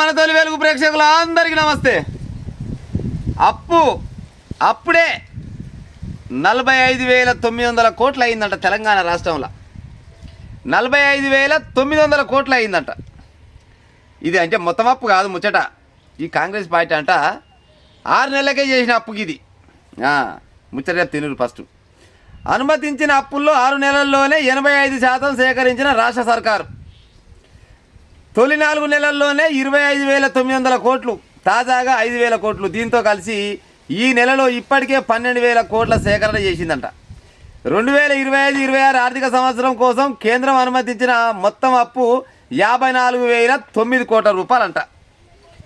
మన తొలి వెలుగు ప్రేక్షకులు అందరికీ నమస్తే. అప్పుడే 45,900 కోట్లు అయిందంట తెలంగాణ రాష్ట్రంలో. 45,900 కోట్లు అయిందంట. ఇది అంటే మొత్తం అప్పు కాదు ముచ్చట. ఈ కాంగ్రెస్ పార్టీ అంట 6 నెలలకే చేసిన అప్పుకి ఇది ముచ్చట తినరు. ఫస్ట్ అనుమతించిన అప్పుల్లో 6 నెలల్లోనే 85% సేకరించిన రాష్ట్ర సర్కారు. తొలి 4 నెలల్లోనే 25,900 కోట్లు, తాజాగా 5,000 కోట్లు. దీంతో కలిసి ఈ నెలలో ఇప్పటికే 12,000 కోట్ల సేకరణ చేసిందంట. 2025-26 ఆర్థిక సంవత్సరం కోసం కేంద్రం అనుమతించిన మొత్తం అప్పు 54,009 కోట్ల రూపాయలంట.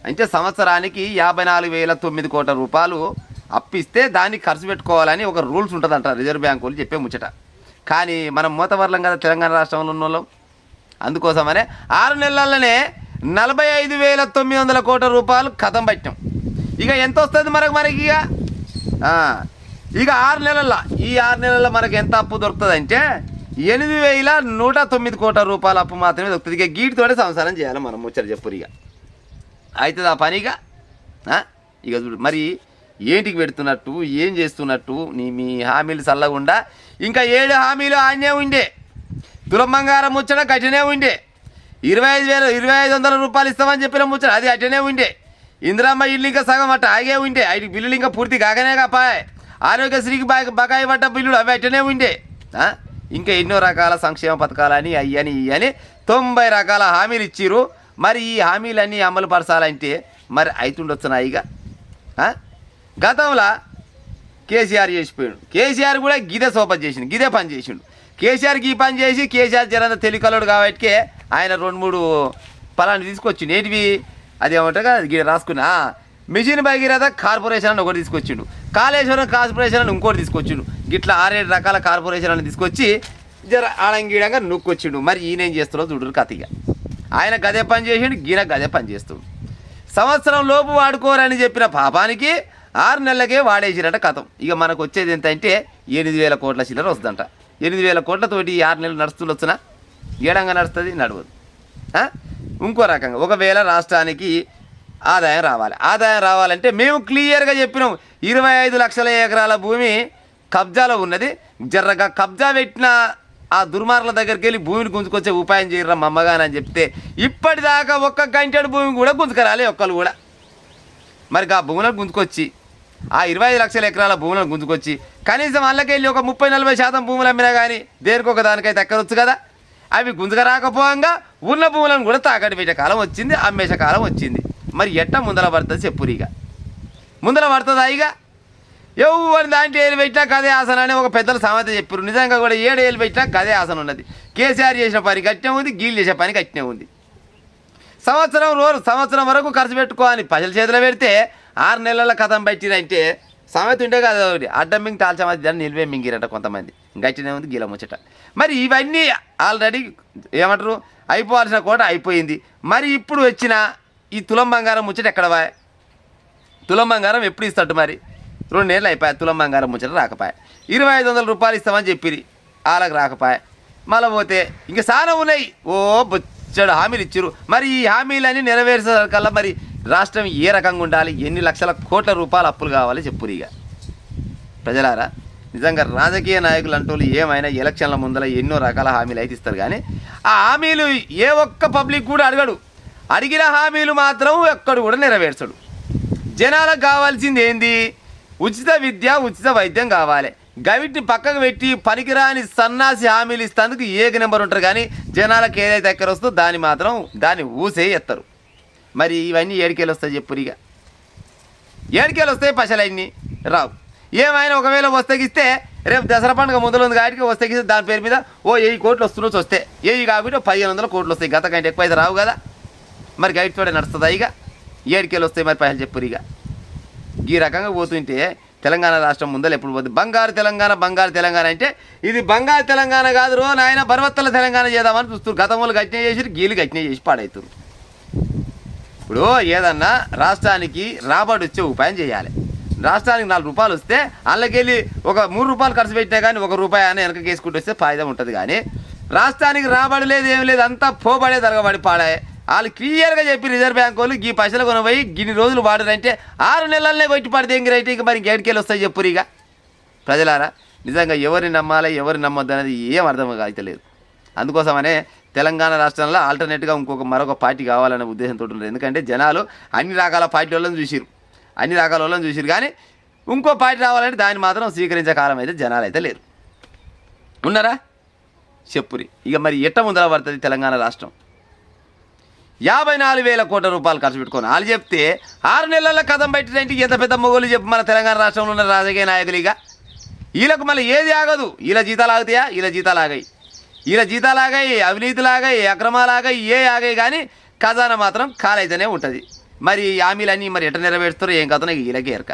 అంటే సంవత్సరానికి 54,009 కోట్ల రూపాయలు అప్పిస్తే దాన్ని ఖర్చు పెట్టుకోవాలని ఒక రూల్స్ ఉంటుందంట రిజర్వ్ బ్యాంకు వాళ్ళు చెప్పే ముచ్చట. కానీ మనం మూతవర్లం కదా తెలంగాణ రాష్ట్రంలో ఉన్న వాళ్ళం. అందుకోసమనే 6 నెలల్లోనే 45,900 కోట్ల రూపాయలు కథం పట్టాం. ఇక ఎంత వస్తుంది మనకి ఇక 6 నెలల్లో ఈ 6 నెలల్లో మనకు ఎంత అప్పు దొరుకుతుంది అంటే 8,109 కోట్ల రూపాయల అప్పు మాత్రమే దొరుకుతుంది. ఇక గీటితోనే సంసారం చేయాలి మనం ముచ్చట చెప్పురు. ఇక అవుతుంది ఆ పనిగా. ఇక చూడు మరి ఏంటికి పెడుతున్నట్టు, ఏం చేస్తున్నట్టు, మీ హామీలు చల్లకుండా ఇంకా 7 హామీలు ఆన్నే ఉండే. తులం బంగారం ముచ్చట గట్టినే ఉండే. 25,500 రూపాయలు ఇస్తామని చెప్పిన ముచ్చట అది అట్టనే ఉండే. ఇందిరమ్మ ఇల్లు ఇంకా సగం అట్ట ఆగే ఉండే. ఐదు బిల్లులు ఇంకా పూర్తి కాకనే కాపాయ్. ఆరోగ్యశ్రీకి బకాయి పడ్డ బిల్లులు అవి అట్టనే ఉండే. ఇంకా ఎన్నో రకాల సంక్షేమ పథకాలని అయ్యని ఇయ్యని 90 రకాల హామీలు ఇచ్చిర్రు. మరి ఈ హామీలన్నీ అమలు పరచాలంటే మరి అవుతుండొచ్చున్నాయిగా. గతంలో కేసీఆర్ చేసిపోయాడు. కేసీఆర్ కూడా గిదే సోపతి చేసిండు, గిదే పని చేసిండు. కేసీఆర్కి ఈ పని చేసి కేసీఆర్ జరంత తెలికలోడు కాబట్టి ఆయన 2-3 పలాన్ని తీసుకొచ్చిండు. ఏంటివి అది ఏమంటారు కదా గిడ రాసుకున్నా మిషన్ భగీరథ కార్పొరేషన్ అని ఒకటి తీసుకొచ్చిండు. కాళేశ్వరం కార్పొరేషన్ అని ఇంకోటి తీసుకొచ్చిండు. గిట్లా 6-7 రకాల కార్పొరేషన్ అని తీసుకొచ్చి జర ఆడంగీడంగా నొక్కొచ్చిండు. మరి ఈయనేం చేస్తారో చూడరు కథగా. ఆయన గదే పని చేసిండు, గీన గదే పని చేస్తుండు. సంవత్సరం లోపు వాడుకోరని చెప్పిన పాపానికి 6 నెలలకే వాడేసిరట కథం. ఇక మనకు వచ్చేది ఎంత అంటే 8,000 కోట్ల చిల్లర వస్తుందంట. 8,000 కోట్లతోటి 6 నెలలు నడుస్తుండొచ్చునా? ఏడంగా నడుస్తుంది, నడవదు. ఇంకో రకంగా ఒకవేళ రాష్ట్రానికి ఆదాయం రావాలంటే మేము క్లియర్గా చెప్పినాం 25 లక్షల ఎకరాల భూమి కబ్జాలో ఉన్నది. జర్రగా కబ్జా పెట్టిన ఆ దుర్మార్గుల దగ్గరికి వెళ్ళి భూమిని గుంజుకొచ్చే ఉపాయం చేయరా మమ్మగానని చెప్తే ఇప్పటిదాకా 1 గంటెడు భూమి కూడా గుంజుకరాలే ఒక్కరు కూడా. మరి ఆ భూములను గుంజుకొచ్చి ఆ 25 లక్షల ఎకరాల భూములను గుంజుకొచ్చి కనీసం వాళ్ళకెళ్ళి ఒక 30-40% భూములు అమ్మినా కానీ దేనికి ఒక దానికైతే ఎక్కరొచ్చు కదా. అవి గుంజుకరాకపోగా ఉన్న భూములను కూడా తాకట్టు పెట్టే కాలం వచ్చింది, అమ్మేసే కాలం వచ్చింది. మరి ఎట్ట ముందల పడుతుంది చెప్పురిగా? ముందల పడుతుందా? ఇక ఎవరి దాంట్లో ఏళ్ళు పెట్టినా గదే ఆసన అని ఒక పెద్దలు సామెత చెప్పారు. నిజంగా కూడా 7 ఏళ్ళు పెట్టినా గదే ఆసన ఉన్నది. కేసీఆర్ చేసిన పని గట్టినే ఉంది, గీళ్ళు చేసే పని గట్టినే ఉంది. సంవత్సరం వరకు ఖర్చు పెట్టుకోని ప్రజల చేతిలో పెడితే 6 నెలల కథం పెట్టిరంటే సామెత ఉంటే కదా అడ్డం మింగి తాల్చమది దాన్ని నిల్వే మింగిరట కొంతమంది. గట్టినే ఉంది గీల ముచ్చట. మరి ఇవన్నీ ఆల్రెడీ ఏమంటారు అయిపోవాల్సిన కోట అయిపోయింది. మరి ఇప్పుడు వచ్చిన ఈ తులం బంగారం ముచ్చట ఎక్కడ పోయా? తులం బంగారం ఎప్పుడు ఇస్తాడు? మరి 2 నెలలు అయిపోయా తులం బంగారం ముచ్చట రాకపోయా. 2,500 రూపాయలు ఇస్తామని చెప్పిరి, వాళ్ళకి రాకపోయా. మళ్ళీ పోతే ఇంకా చాలా ఉన్నాయి, బొచ్చడు హామీలు ఇచ్చారు. మరి ఈ హామీలన్నీ నెరవేర్చేసరికల్లా మరి రాష్ట్రం ఏ రకంగా ఉండాలి, ఎన్ని లక్షల కోట్ల రూపాయలు అప్పులు కావాలి చెప్పురు. ఇక ప్రజలారా నిజంగా రాజకీయ నాయకులు అంటూ ఏమైనా ఎలక్షన్ల ముందర ఎన్నో రకాల హామీలు అయితే ఇస్తారు. కానీ ఆ హామీలు ఏ ఒక్క పబ్లిక్ కూడా అడగడు. అడిగిన హామీలు మాత్రం ఎక్కడు కూడా నెరవేర్చడు. జనాలకు కావాల్సింది ఏంది? ఉచిత విద్య, ఉచిత వైద్యం కావాలి. గవిటిని పక్కకు పెట్టి పనికిరాని సన్నాసి హామీలు ఇస్తానికి ఏక నెంబర్ ఉంటారు. కానీ జనాలకు ఏదైతే ఎక్కడ వస్తుందో దాన్ని ఊసే ఎత్తారు. మరి ఇవన్నీ ఏడికేలు వస్తాయి చెప్పురు. ఇక ఏడికేలు వస్తాయి, పశలన్నీ రావు. ఏమైనా ఒకవేళ వస్తగిస్తే రేపు దసరా పండుగ ముందులో ఉంది కాబట్టి వస్తగిస్తే దాని పేరు మీద 1000 కోట్లు వస్తున్నట్టు వస్తే 1000 కాబట్టి 1,500 కోట్లు వస్తాయి. గత కంటే ఎక్కువ అయితే రావు కదా. మరి గైడ్ తోడే నడుస్తుందా? ఇక ఏడికేలు వస్తాయి మరి పైసలు చెప్పురు. ఇక ఈ రకంగా పోతుంటే తెలంగాణ రాష్ట్రం ముందర ఎప్పుడు పోతుంది? బంగారు తెలంగాణ అంటే ఇది బంగారు తెలంగాణ కాదు రో నాయన, బరవత్తల తెలంగాణ చేద్దామని చూస్తారు. గతంలో గట్టినే చేసి గీలు గట్టినే చేసి పాడవుతారు. ఇప్పుడు ఏదన్నా రాష్ట్రానికి రాబడి వచ్చే ఉపాయం చేయాలి. రాష్ట్రానికి 4 రూపాయలు వస్తే అందులోకెళ్ళి ఒక 3 రూపాయలు ఖర్చు పెట్టినా కానీ 1 రూపాయి అని వెనక కేసుకుంటూ వస్తే ఫాయిదా ఉంటుంది. కానీ రాష్ట్రానికి రాబడి లేదు, ఏం లేదు, అంతా పోబడే తరగబడి పాడాయి. వాళ్ళు క్లియర్గా చెప్పి రిజర్వ్ బ్యాంక్ వాళ్ళు ఈ పైసలు కొనపోయి గిన్ని రోజులు వాడరంటే 6 నెలలనే కొట్టి పడితే ఎంగిరైతే ఇక మరి ఇంకేడికెళ్ళి వస్తాయి చెప్పురు ఇక ప్రజలారా. నిజంగా ఎవరిని నమ్మాలి ఎవరిని నమ్మొద్దు అనేది ఏం అర్థం అవుతలేదు. అందుకోసమనే తెలంగాణ రాష్ట్రంలో ఆల్టర్నేట్గా మరొక పార్టీ కావాలనే ఉద్దేశంతో ఉన్నారు. ఎందుకంటే జనాలు అన్ని రకాల పార్టీ వాళ్ళని చూసిరు కానీ ఇంకో పార్టీ రావాలంటే దాన్ని మాత్రం స్వీకరించే కాలం అయితే జనాలు అయితే లేరు. ఉన్నారా చెప్పురి. ఇక మరి ఎట్ట ముందర పడుతుంది తెలంగాణ రాష్ట్రం? 54,000 కోట్ల రూపాయలు ఖర్చు పెట్టుకొని వాళ్ళు చెప్తే 6 నెలల కథం పెట్టినంటే ఎంత పెద్ద మొగోళ్ళు చెప్పు మన తెలంగాణ రాష్ట్రంలో ఉన్న రాజకీయ నాయకులు. ఇక వీళ్ళకు మళ్ళీ ఏది ఆగదు. వీళ్ళ జీతాలు ఆగుతాయా? వీళ్ళ జీతాలు ఆగాయి, అవినీతులు ఆగాయి, అక్రమాలు ఆగాయి, ఆగాయి కానీ ఖజానా మాత్రం ఖాళీ అయితేనే ఉంటుంది. మరి హామీలన్నీ మరి ఎట్ట నెరవేరుస్తారో ఏం కథనో వీళ్ళకే ఎరక.